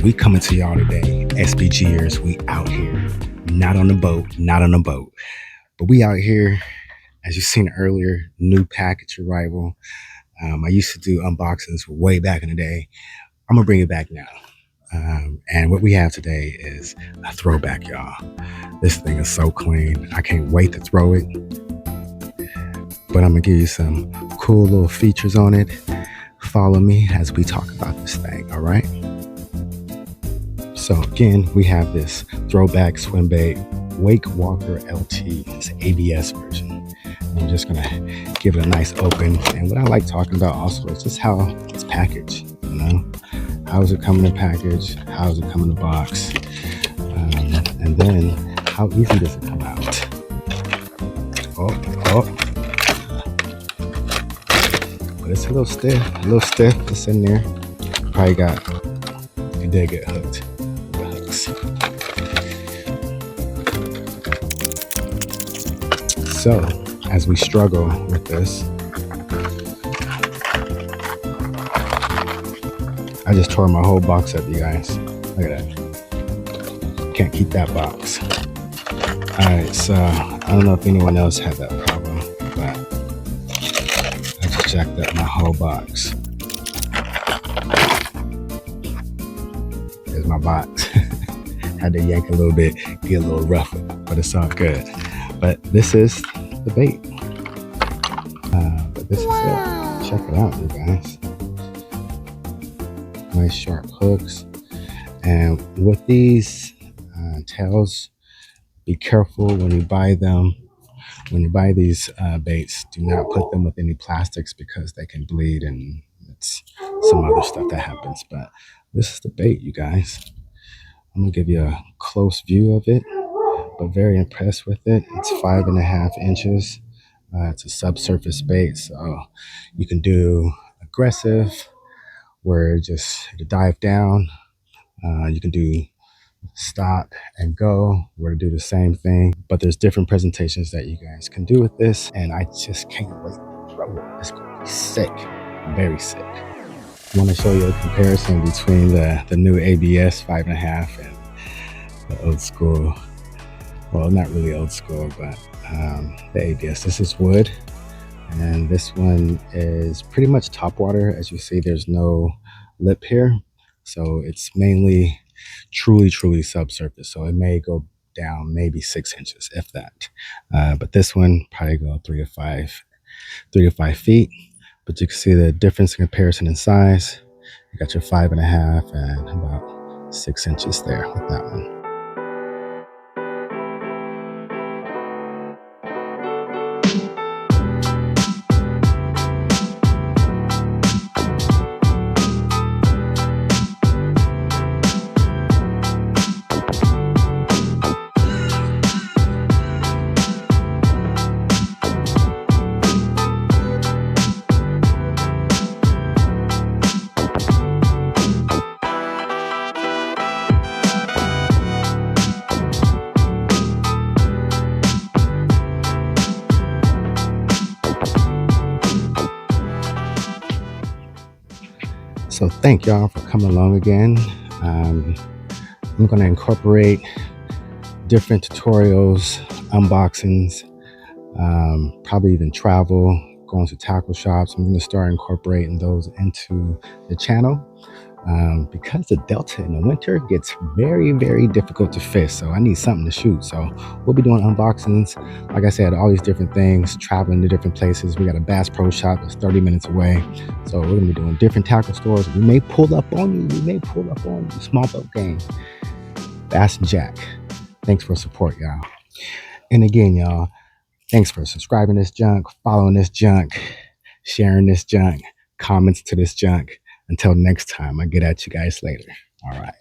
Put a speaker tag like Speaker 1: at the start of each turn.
Speaker 1: we coming to y'all today. SBGers, we out here. Not on the boat, not on a boat. But we out here, as you seen earlier, new package arrival. I used to do unboxings way back in the day. I'm gonna bring it back now. And what we have today is a throwback, y'all. This thing is so clean. I can't wait to throw it. But I'm gonna give you some cool little features on it. Follow me as we talk about this thing, all right? So again, we have this Throwback Swimbait Wake Walker LT. It's an ABS version. I'm just gonna give it a nice open. And what I like talking about also is just how it's packaged, you know? How does it come in a package? How does it come in a box? And then how easy does it come out? Oh. But it's a little stiff, it's in there. Probably it did get hooked with the hooks. So, as we struggle with this, I just tore my whole box up, you guys. Look at that. Can't keep that box. Alright, so I don't know if anyone else had that problem, but I just jacked up my whole box. There's my box. Had to yank a little bit, get a little rougher, but it's all good. But this is the bait. But this is it. Check it out, you guys. Nice sharp hooks. And with these tails, be careful when you buy them. When you buy these baits, do not put them with any plastics because they can bleed and it's some other stuff that happens. But this is the bait, you guys. I'm gonna give you a close view of it, but very impressed with it. It's 5.5 inches. It's a subsurface bait, so you can do aggressive, where just to dive down. You can do stop and go, where to do the same thing. But there's different presentations that you guys can do with this, and I just can't wait to throw it. It's gonna be sick, very sick. I want to show you a comparison between the new ABS 5.5 and the old school. Well, not really old school, but the ABS. This is wood, and this one is pretty much top water. As you see, there's no lip here, so it's mainly truly subsurface. So it may go down maybe 6 inches, if that. But this one probably go 3 to 5 feet. But you can see the difference in comparison in size. You got your 5.5 and about 6 inches there with that one. So thank y'all for coming along again. I'm going to incorporate different tutorials, unboxings, probably even travel, going to tackle shops. I'm going to start incorporating those into the channel because the Delta in the winter gets very difficult to fish. So I need something to shoot. So we'll be doing unboxings. Like I said, all these different things, traveling to different places. We got a Bass Pro Shop that's 30 minutes away. So we're going to be doing different tackle stores. We may pull up on you. We may pull up on you. Small boat game. Bass and Jack. Thanks for support, y'all. And again, y'all, thanks for subscribing this junk, following this junk, sharing this junk, comments to this junk. Until next time, I'll get at you guys later. All right.